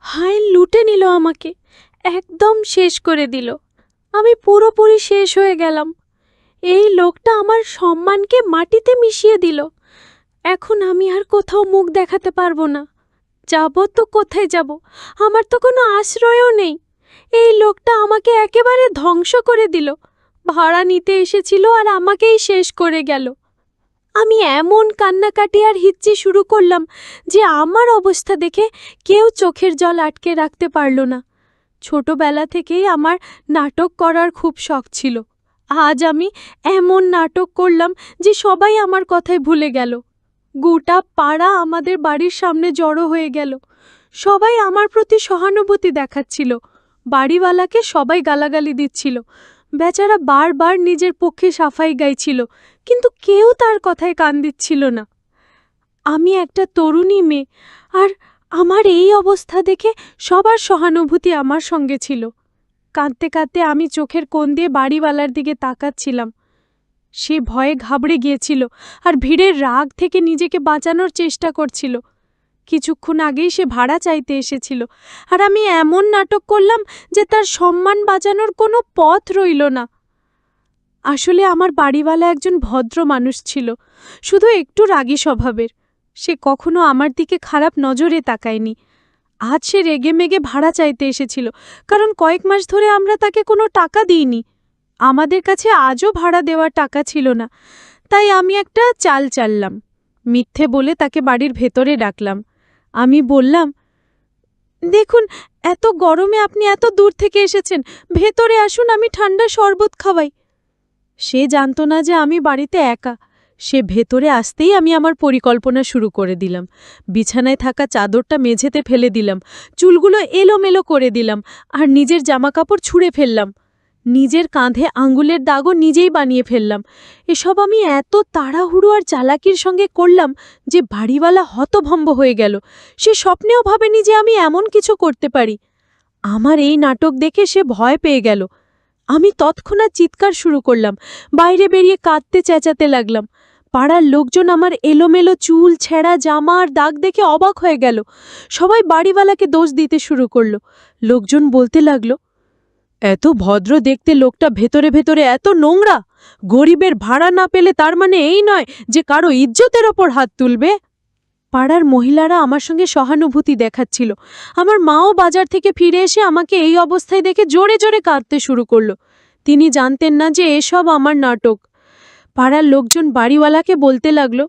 হায় লুটে নিল আমাকে, একদম শেষ করে দিল। আমি পুরোপুরি শেষ হয়ে গেলাম। এই লোকটা আমার সম্মানকে মাটিতে মিশিয়ে দিল। এখন আমি আর কোথাও মুখ দেখাতে পারবো না। যাব তো কোথায় যাব? আমার তো কোনো আশ্রয়ও নেই। এই লোকটা আমাকে একেবারে ধ্বংস করে দিল। ভাড়া নিতে এসেছিল আর আমাকেই শেষ করে গেল। আমি এমন কান্নাকাটি আর হিচ্ছি শুরু করলাম যে আমার অবস্থা দেখে কেউ চোখের জল আটকে রাখতে পারল না। ছোটবেলা থেকেই আমার নাটক করার খুব শখ ছিল। আজ আমি এমন নাটক করলাম যে সবাই আমার কথায় ভুলে গেল। গোটা পাড়া আমাদের বাড়ির সামনে জড়ো হয়ে গেল। সবাই আমার প্রতি সহানুভূতি দেখাচ্ছিল। বাড়িওয়ালাকে সবাই গালাগালি দিচ্ছিল। বেচারা বারবার নিজের পক্ষে সাফাই গাইছিল, কিন্তু কেউ তার কথায় কান দিচ্ছিল না। আমি একটা তরুণী মেয়ে, আর আমার এই অবস্থা দেখে সবার সহানুভূতি আমার সঙ্গে ছিল। কাঁদতে কাঁদতে আমি চোখের কোণ দিয়ে বাড়িওয়ালার দিকে তাকাচ্ছিলাম। সে ভয়ে ঘাবড়ে গিয়েছিল আর ভিড়ের রাগ থেকে নিজেকে বাঁচানোর চেষ্টা করছিল। কিছুক্ষণ আগেই সে ভাড়া চাইতে এসেছিল, আর আমি এমন নাটক করলাম যে তার সম্মান বাঁচানোর কোনো পথ রইল না। আসলে আমার বাড়িওয়ালা একজন ভদ্র মানুষ ছিল, শুধু একটু রাগী স্বভাবের। সে কখনো আমার দিকে খারাপ নজরে তাকায়নি। আজ সে রেগেমেগে ভাড়া চাইতে এসেছিল, কারণ কয়েক মাস ধরে আমরা তাকে কোনো টাকা দিইনি। আমাদের কাছে আজও ভাড়া দেওয়ার টাকা ছিল না। তাই আমি একটা চাল চাললাম। মিথ্যে বলে তাকে বাড়ির ভেতরে ডাকলাম। আমি বললাম, দেখুন, এত গরমে আপনি এত দূর থেকে এসেছেন, ভেতরে আসুন, আমি ঠান্ডা শরবত খাওয়াই। সে জানত না যে আমি বাড়িতে একা। সে ভেতরে আসতেই আমি আমার পরিকল্পনা শুরু করে দিলাম। বিছানায় থাকা চাদরটা মেঝেতে ফেলে দিলাম, চুলগুলো এলোমেলো করে দিলাম, আর নিজের জামাকাপড় ছুঁড়ে ফেললাম। নিজের কাঁধে আঙ্গুলের দাগও নিজেই বানিয়ে ফেললাম। এসব আমি এত তাড়াহুড়ো আর চালাকির সঙ্গে করলাম যে বাড়িওয়ালা হতভম্ব হয়ে গেল। সে স্বপ্নেও ভাবেনি যে আমি এমন কিছু করতে পারি। আমার এই নাটক দেখে সে ভয় পেয়ে গেল। আমি তৎক্ষণাৎ চিৎকার শুরু করলাম, বাইরে বেরিয়ে কাঁদতে চেঁচাতে লাগলাম। পাড়ার লোকজন আমার এলোমেলো চুল, ছেঁড়া জামা আর দাগ দেখে অবাক হয়ে গেল। সবাই বাড়িওয়ালাকে দোষ দিতে শুরু করল। লোকজন বলতে লাগল, এত ভদ্র দেখতে লোকটা ভেতরে ভেতরে এত নোংরা। গরিবের ভাড়া না পেলে তার মানে এই নয় যে কারো ইজ্জতের ওপর হাত তুলবে। পাড়ার মহিলারা আমার সঙ্গে সহানুভূতি দেখাচ্ছিল। আমার মাও বাজার থেকে ফিরে এসে আমাকে এই অবস্থায় দেখে জোরে জোরে কাঁদতে শুরু করল। তিনি জানতেন না যে এসব আমার নাটক। পাড়ার লোকজন বাড়িওয়ালাকে বলতে লাগল,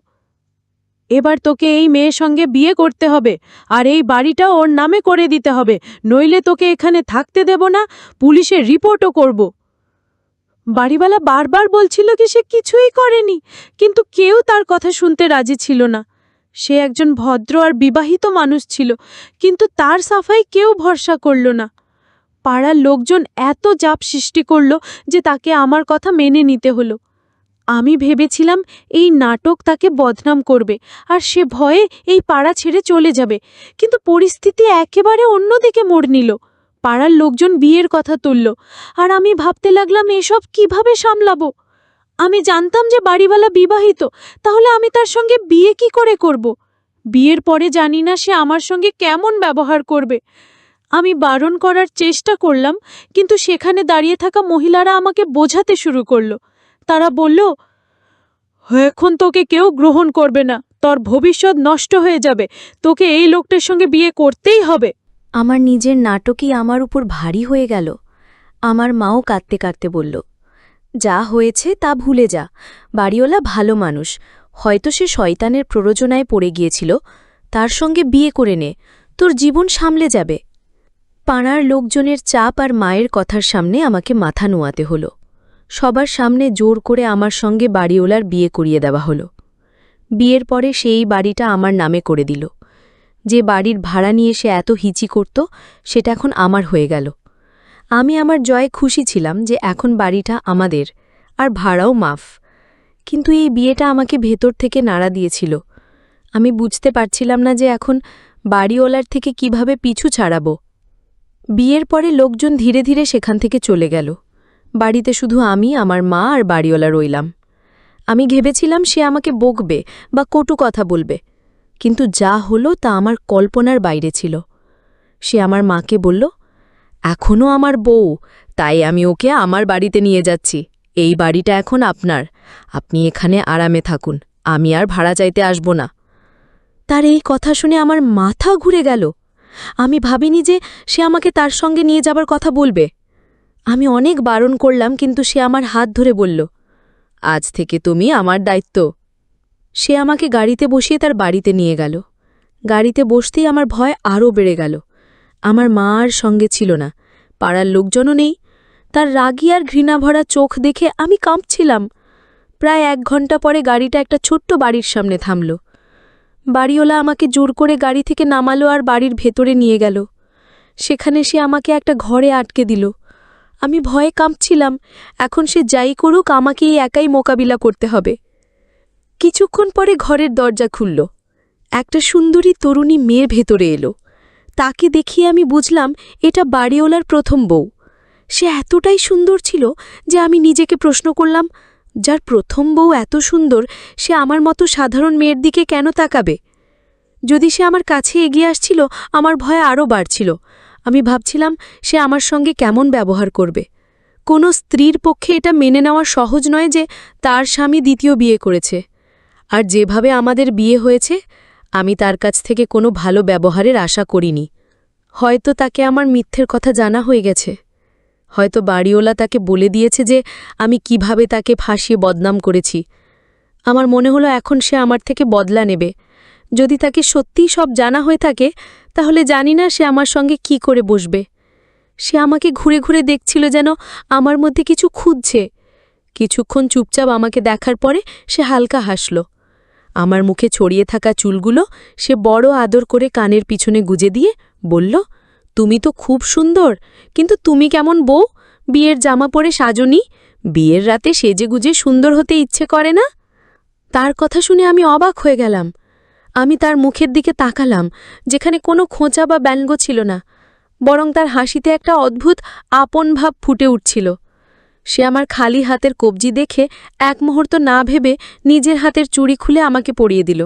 এবার তোকে এই মেয়ের সঙ্গে বিয়ে করতে হবে, আর এই বাড়িটা ওর নামে করে দিতে হবে, নইলে তোকে এখানে থাকতে দেব না, পুলিশের রিপোর্টও করব। বাড়িওয়ালা বারবার বলছিল কি সে কিছুই করেনি, কিন্তু কেউ তার কথা শুনতে রাজি ছিল না। সে একজন ভদ্র আর বিবাহিত মানুষ ছিল, কিন্তু তার সাফাই কেউ ভরসা করল না। পাড়ার লোকজন এত চাপ সৃষ্টি করল যে তাকে আমার কথা মেনে নিতে হলো। আমি ভেবেছিলাম এই নাটক তাকে বদনাম করবে, আর সে ভয়ে এই পাড়া ছেড়ে চলে যাবে, কিন্তু পরিস্থিতি একেবারে অন্যদিকে মোড় নিল। পাড়ার লোকজন বিয়ের কথা তুলল, আর আমি ভাবতে লাগলাম এসব কিভাবে সামলাবো। আমি জানতাম যে বাড়িওয়ালা বিবাহিত, তাহলে আমি তার সঙ্গে বিয়ে কি করে করব? বিয়ের পরে জানি না সে আমার সঙ্গে কেমন ব্যবহার করবে। আমি বারণ করার চেষ্টা করলাম, কিন্তু সেখানে দাঁড়িয়ে থাকা মহিলারা আমাকে বোঝাতে শুরু করল। তারা বলল, এখন তোকে কেউ গ্রহণ করবে না, তোর ভবিষ্যৎ নষ্ট হয়ে যাবে, তোকে এই লোকটার সঙ্গে বিয়ে করতেই হবে। আমার নিজের নাটকই আমার উপর ভারী হয়ে গেল। আমার মাও কাঁদতে কাঁদতে বলল, যা হয়েছে তা ভুলে যা, বাড়িওয়ালা ভালো মানুষ, হয়তো সে শয়তানের প্ররোচনায় পড়ে গিয়েছিল, তার সঙ্গে বিয়ে করে নে, তোর জীবন সামলে যাবে। পাড়ার লোকজনের চাপ আর মায়ের কথার সামনে আমাকে মাথা নোয়াতে হলো। সবার সামনে জোর করে আমার সঙ্গে বাড়িওয়ালার বিয়ে করিয়ে দেওয়া হলো। বিয়ের পরে সেই বাড়িটা আমার নামে করে দিল। যে বাড়ির ভাড়া নিয়ে সে এত হিচি করত, সেটা এখন আমার হয়ে গেল। আমি আমার জয়ে খুশি ছিলাম যে এখন বাড়িটা আমাদের, আর ভাড়াও মাফ। কিন্তু এই বিয়েটা আমাকে ভেতর থেকে নাড়া দিয়েছিল। আমি বুঝতে পারছিলাম না যে এখন বাড়িওয়ালার থেকে কিভাবে পিছু ছাড়াব। বিয়ের পরে লোকজন ধীরে ধীরে সেখান থেকে চলে গেল। বাড়িতে শুধু আমি, আমার মা আর বাড়িওয়ালা রইলাম। আমি ভেবেছিলাম সে আমাকে বকবে বা কটু কথা বলবে, কিন্তু যা হলো তা আমার কল্পনার বাইরে ছিল। সে আমার মাকে বলল, এখনও আমার বউ, তাই আমি ওকে আমার বাড়িতে নিয়ে যাচ্ছি। এই বাড়িটা এখন আপনার, আপনি এখানে আরামে থাকুন, আমি আর ভাড়া চাইতে আসব না। তার এই কথা শুনে আমার মাথা ঘুরে গেল। আমি ভাবিনি যে সে আমাকে তার সঙ্গে নিয়ে যাবার কথা বলবে। আমি অনেক বারণ করলাম, কিন্তু সে আমার হাত ধরে বলল, আজ থেকে তুমি আমার দায়িত্ব। সে আমাকে গাড়িতে বসিয়ে তার বাড়িতে নিয়ে গেল। গাড়িতে বসতেই আমার ভয় আরও বেড়ে গেল। আমার মা আর সঙ্গে ছিল না, পাড়ার লোকজনও নেই। তার রাগী আর ঘৃণাভরা চোখ দেখে আমি কাঁপছিলাম। প্রায় 1 ঘন্টা পরে গাড়িটা একটা ছোট্ট বাড়ির সামনে থামল। বাড়িওয়ালা আমাকে জোর করে গাড়ি থেকে নামালো আর বাড়ির ভেতরে নিয়ে গেল। সেখানে সে আমাকে একটা ঘরে আটকে দিল। আমি ভয়ে কাঁপছিলাম, এখন সে যাই করুক আমাকেই একাই মোকাবিলা করতে হবে। কিছুক্ষণ পরে ঘরের দরজা খুলল। একটা সুন্দরী তরুণী মেয়ের ভেতরে এলো। তাকে দেখিয়ে আমি বুঝলাম এটা বাড়িওয়ালার প্রথম বউ। সে এতটাই সুন্দর ছিল যে আমি নিজেকে প্রশ্ন করলাম, যার প্রথম বউ এত সুন্দর, সে আমার মতো সাধারণ মেয়ের দিকে কেন তাকাবে? যদি সে আমার কাছে এগিয়ে আসছিল, আমার ভয় আরও বাড়ছিল। আমি ভাবছিলাম সে আমার সঙ্গে কেমন ব্যবহার করবে। কোনো স্ত্রীর পক্ষে এটা মেনে নেওয়া সহজ নয় যে তার স্বামী দ্বিতীয় বিয়ে করেছে। আর যেভাবে আমাদের বিয়ে হয়েছে, আমি তার কাছ থেকে কোনো ভালো ব্যবহারের আশা করিনি। হয়তো তাকে আমার মিথ্যের কথা জানা হয়ে গেছে। হয়তো বাড়িওয়ালা তাকে বলে দিয়েছে যে আমি কিভাবে তাকে ফাঁসিয়ে বদনাম করেছি। আমার মনে হলো এখন সে আমার থেকে বদলা নেবে। যদি তাকে সত্যিই সব জানা হয়ে থাকে, তাহলে জানি না সে আমার সঙ্গে কি করে বসবে। সে আমাকে ঘুরে ঘুরে দেখছিল, যেন আমার মধ্যে কিছু খুঁজছে। কিছুক্ষণ চুপচাপ আমাকে দেখার পরে সে হালকা হাসল। আমার মুখে ছড়িয়ে থাকা চুলগুলো সে বড় আদর করে কানের পিছনে গুজে দিয়ে বলল, তুমি তো খুব সুন্দর, কিন্তু তুমি কেমন বউ? বিয়ের জামা পরে সাজনি? বিয়ের রাতে সেজেগুজে সুন্দর হতে ইচ্ছে করে না? তার কথা শুনে আমি অবাক হয়ে গেলাম। আমি তার মুখের দিকে তাকালাম, যেখানে কোনো খোঁচা বা ব্যঙ্গ ছিল না, বরং তার হাসিতে একটা অদ্ভুত আপন ভাব ফুটে উঠছিল। সে আমার খালি হাতের কবজি দেখে 1 মুহূর্ত না ভেবে নিজের হাতের চুড়ি খুলে আমাকে পরিয়ে দিল।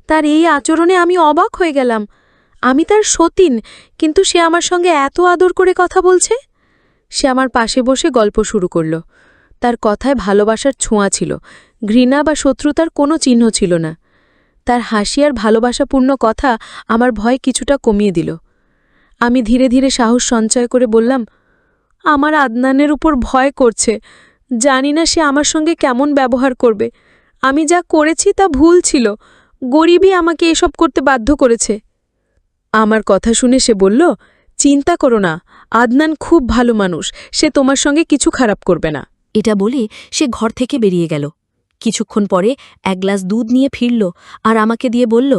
তার এই আচরণে আমি অবাক হয়ে গেলাম। আমি তার সতীন, কিন্তু সে আমার সঙ্গে এত আদর করে কথা বলছে। সে আমার পাশে বসে গল্প শুরু করল। তার কথায় ভালোবাসার ছোঁয়া ছিল, ঘৃণা বা শত্রুতার কোনো চিহ্ন ছিল না। তার হাসি আর ভালোবাসাপূর্ণ কথা আমার ভয় কিছুটা কমিয়ে দিল। আমি ধীরে ধীরে সাহস সঞ্চয় করে বললাম, আমার আদনানের উপর ভয় করছে। জানি না সে আমার সঙ্গে কেমন ব্যবহার করবে। আমি যা করেছি তা ভুল ছিল। গরিবই আমাকে এসব করতে বাধ্য করেছে। আমার কথা শুনে সে বলল, চিন্তা করো না, আদনান খুব ভালো মানুষ, সে তোমার সঙ্গে কিছু খারাপ করবে না। এটা বলে সে ঘর থেকে বেরিয়ে গেল। কিছুক্ষণ পরে 1 গ্লাস দুধ নিয়ে ফিরল আর আমাকে দিয়ে বলল,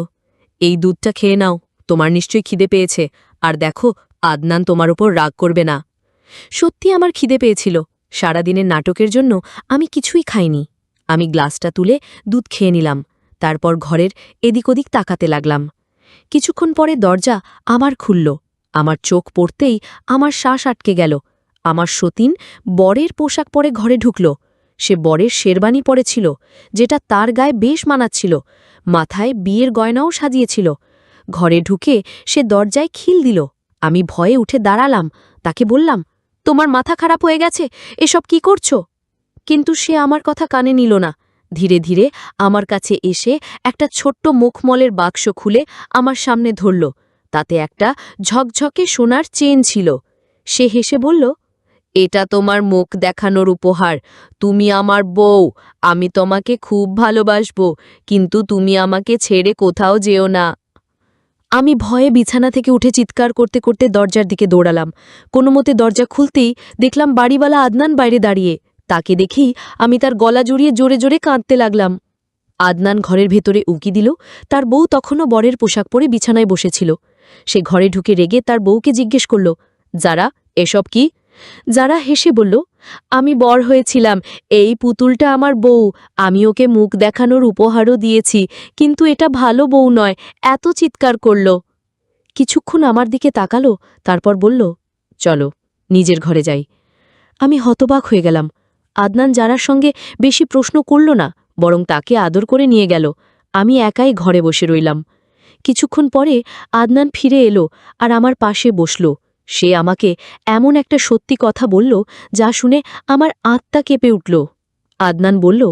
এই দুধটা খেয়ে নাও, তোমার নিশ্চয়ই খিদে পেয়েছে, আর দেখো আদনান তোমার উপর রাগ করবে না। সত্যি আমার খিদে পেয়েছিল। সারাদিনের নাটকের জন্য আমি কিছুই খাইনি। আমি গ্লাসটা তুলে দুধ খেয়ে নিলাম, তারপর ঘরের এদিক ওদিক তাকাতে লাগলাম। কিছুক্ষণ পরে দরজা আবার খুলল। আমার চোখ পড়তেই আমার শ্বাস আটকে গেল। আমার সতীন বরের পোশাক পরে ঘরে ঢুকল। সে বরের শেরবানি পরেছিল, যেটা তার গায়ে বেশ মানাচ্ছিল। মাথায় বিয়ের গয়নাও সাজিয়েছিল। ঘরে ঢুকে সে দরজায় খিল দিল। আমি ভয়ে উঠে দাঁড়ালাম। তাকে বললাম, তোমার মাথা খারাপ হয়ে গেছে, এসব কি করছো? কিন্তু সে আমার কথা কানে নিল না। ধীরে ধীরে আমার কাছে এসে একটা ছোট্ট মুখমলের বাক্স খুলে আমার সামনে ধরল। তাতে একটা ঝকঝকে সোনার চেন ছিল। সে হেসে বলল, এটা তোমার মুখ দেখানোর উপহার। তুমি আমার বউ, আমি তোমাকে খুব ভালোবাসব, কিন্তু তুমি আমাকে ছেড়ে কোথাও যেও না। আমি ভয়ে বিছানা থেকে উঠে চিৎকার করতে করতে দরজার দিকে দৌড়ালাম। কোনোমতে দরজা খুলতেই দেখলাম বাড়িওয়ালা আদনান বাইরে দাঁড়িয়ে। তাকে দেখেই আমি তার গলা জড়িয়ে জোরে জোরে কাঁদতে লাগলাম। আদনান ঘরের ভেতরে উকি দিল। তার বউ তখনও বরের পোশাক পরে বিছানায় বসেছিল। সে ঘরে ঢুকে রেগে তার বউকে জিজ্ঞেস করল, যারা, এসব কি? যারা হেসে বলল, আমি বর হয়েছিলাম, এই পুতুলটা আমার বউ, আমি ওকে মুখ দেখানোর উপহারও দিয়েছি, কিন্তু এটা ভালো বউ নয়, এত চিৎকার করল। কিছুক্ষণ আমার দিকে তাকালো, তারপর বলল, চলো নিজের ঘরে যাই। আমি হতবাক হয়ে গেলাম। আদনান যারার সঙ্গে বেশি প্রশ্ন করল না, বরং তাকে আদর করে নিয়ে গেল। আমি একাই ঘরে বসে রইলাম। কিছুক্ষণ পরে আদনান ফিরে এলো আর আমার পাশে বসল। সে আমাকে এমন একটা সত্যি কথা বলল যা শুনে আমার আত্মা কেঁপে উঠল। আদনান বলল,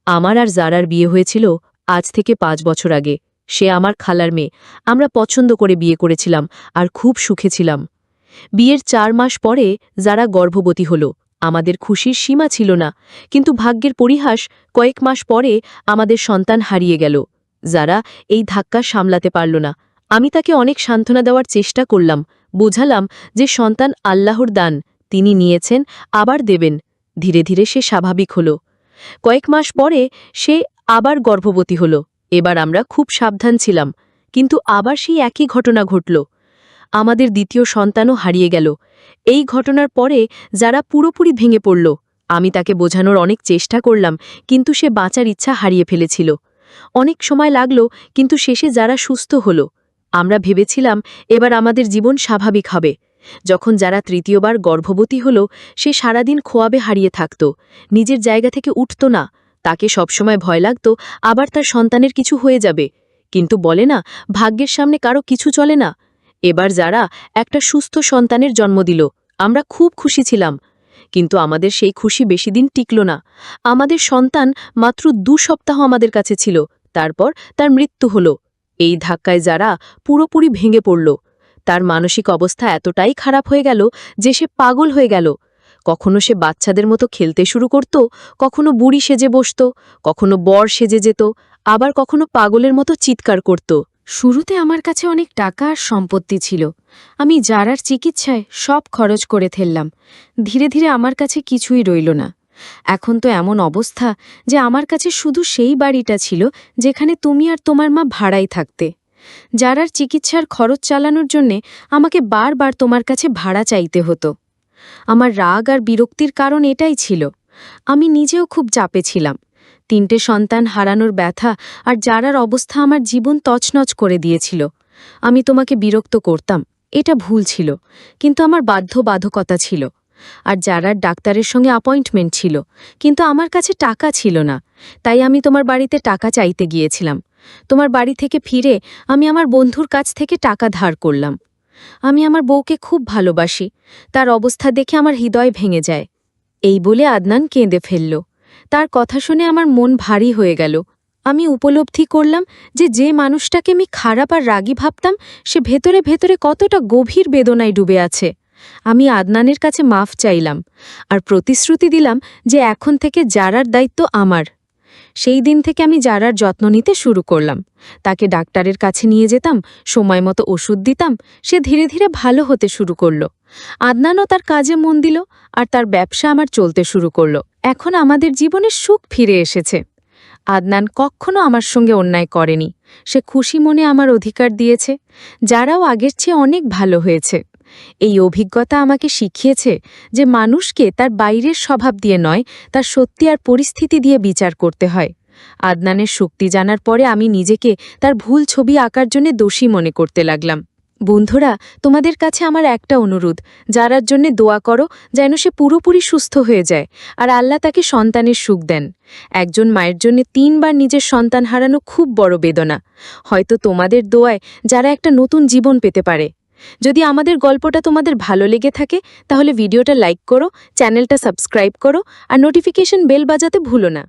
আমার আর জারার বিয়ে হয়েছিল আজ থেকে 5 বছর আগে। সে আমার খালার মেয়ে। আমরা পছন্দ করে বিয়ে করেছিলাম আর খুব সুখে ছিলাম। বিয়ের 4 মাস পরে যারা গর্ভবতী হল। আমাদের খুশির সীমা ছিল না, কিন্তু ভাগ্যের পরিহাস কয়েক মাস পরে আমাদের সন্তান হারিয়ে গেল। যারা এই ধাক্কা সামলাতে পারল না। আমি তাকে অনেক সান্ত্বনা দেওয়ার চেষ্টা করলাম, বোঝালাম যে সন্তান আল্লাহর দান, তিনি নিয়েছেন, আবার দেবেন। ধীরে ধীরে সে স্বাভাবিক হল। কয়েক মাস পরে সে আবার গর্ভবতী হল। এবার আমরা খুব সাবধান ছিলাম, কিন্তু আবার সেই একই ঘটনা ঘটল। আমাদের দ্বিতীয় সন্তানও হারিয়ে গেল। এই ঘটনার পরে যারা পুরোপুরি ভেঙে পড়ল। আমি তাকে বোঝানোর অনেক চেষ্টা করলাম, কিন্তু সে বাঁচার ইচ্ছা হারিয়ে ফেলেছিল। অনেক সময় লাগল, কিন্তু শেষে যারা সুস্থ হল। আমরা ভেবেছিলাম এবার আমাদের জীবন স্বাভাবিক হবে। যখন যারা তৃতীয়বার গর্ভবতী হল, সে সারাদিন খোয়াবে হারিয়ে থাকত, নিজের জায়গা থেকে উঠত না। তাকে সবসময় ভয় লাগত আবার তার সন্তানের কিছু হয়ে যাবে। কিন্তু বলে না, ভাগ্যের সামনে কারো কিছু চলে না। এবার যারা একটা সুস্থ সন্তানের জন্ম দিল, আমরা খুব খুশি ছিলাম। কিন্তু আমাদের সেই খুশি বেশি দিন টিকল না। আমাদের সন্তান মাত্র 2 সপ্তাহ আমাদের কাছে ছিল, তারপর তার মৃত্যু হল। এই ধাক্কায় যারা পুরোপুরি ভেঙে পড়ল। তার মানসিক অবস্থা এতটাই খারাপ হয়ে গেল যে সে পাগল হয়ে গেল। কখনো সে বাচ্চাদের মতো খেলতে শুরু করত, কখনো বুড়ি সেজে বসত, কখনো বর সেজে যেত, আবার কখনো পাগলের মতো চিৎকার করত। শুরুতে আমার কাছে অনেক টাকা আর সম্পত্তি ছিল। আমি জারার চিকিৎসায় সব খরচ করে ফেললাম। ধীরে ধীরে আমার কাছে কিছুই রইল না। এখন তো এমন অবস্থা যে আমার কাছে শুধু সেই বাড়িটা ছিল যেখানে তুমি আর তোমার মা ভাড়াই থাকতে। জারার চিকিৎসার খরচ চালানোর জন্যে আমাকে বারবার তোমার কাছে ভাড়া চাইতে হতো। আমার রাগ আর বিরক্তির কারণ এটাই ছিল। আমি নিজেও খুব চাপে ছিলাম। 3টে সন্তান হারানোর ব্যথা আর জারার অবস্থা আমার জীবন তছনছ করে দিয়েছিল। আমি তোমাকে বিরক্ত করতাম, এটা ভুল ছিল, কিন্তু আমার বাধ্যবাধকতা ছিল। আর জারার ডাক্তারের সঙ্গে অ্যাপয়েন্টমেন্ট ছিল, কিন্তু আমার কাছে টাকা ছিল না। তাই আমি তোমার বাড়িতে টাকা চাইতে গিয়েছিলাম। তোমার বাড়ি থেকে ফিরে আমি আমার বন্ধুর কাছ থেকে টাকা ধার করলাম। আমি আমার বউকে খুব ভালোবাসি, তার অবস্থা দেখে আমার হৃদয় ভেঙে যায়। এই বলে আদনান কেঁদে ফেলল। তার কথা শুনে আমার মন ভারী হয়ে গেল। আমি উপলব্ধি করলাম যে মানুষটাকে আমি খারাপ আর রাগী ভাবতাম, সে ভেতরে ভেতরে কতটা গভীর বেদনায় ডুবে আছে। আমি আদনানের কাছে মাফ চাইলাম আর প্রতিশ্রুতি দিলাম যে এখন থেকে জারার দায়িত্ব আমার। সেই দিন থেকে আমি জারার যত্ন নিতে শুরু করলাম। তাকে ডাক্তারের কাছে নিয়ে যেতাম, সময় মতো ওষুধ দিতাম। সে ধীরে ধীরে ভালো হতে শুরু করল। আদনানও তার কাজে মন দিল আর তার ব্যবসা আমার চলতে শুরু করল। এখন আমাদের জীবনে সুখ ফিরে এসেছে। আদনান কখনো আমার সঙ্গে অন্যায় করেনি। সে খুশি মনে আমার অধিকার দিয়েছে। যারাও আগের চেয়ে অনেক ভালো হয়েছে। এই অভিজ্ঞতা আমাকে শিখিয়েছে যে মানুষকে তার বাইরের স্বভাব দিয়ে নয়, তার সত্যি আর পরিস্থিতি দিয়ে বিচার করতে হয়। আদনানের শক্তি জানার পরে আমি নিজেকে তার ভুল ছবি আঁকার জন্য দোষী মনে করতে লাগলাম। বন্ধুরা, তোমাদের কাছে আমার একটা অনুরোধ, যারার জন্য দোয়া করো যেন সে পুরোপুরি সুস্থ হয়ে যায় আর আল্লাহ তাকে সন্তানের সুখ দেন। একজন মায়ের জন্য 3 বার নিজের সন্তান হারানো খুব বড় বেদনা। হয়তো তোমাদের দোয়ায় যারা একটা নতুন জীবন পেতে পারে। যদি আমাদের গল্পটা তোমাদের ভালো লেগে থাকে তাহলে ভিডিওটা লাইক করো, চ্যানেলটা সাবস্ক্রাইব করো আর নোটিফিকেশন বেল বাজাতে ভুলো না।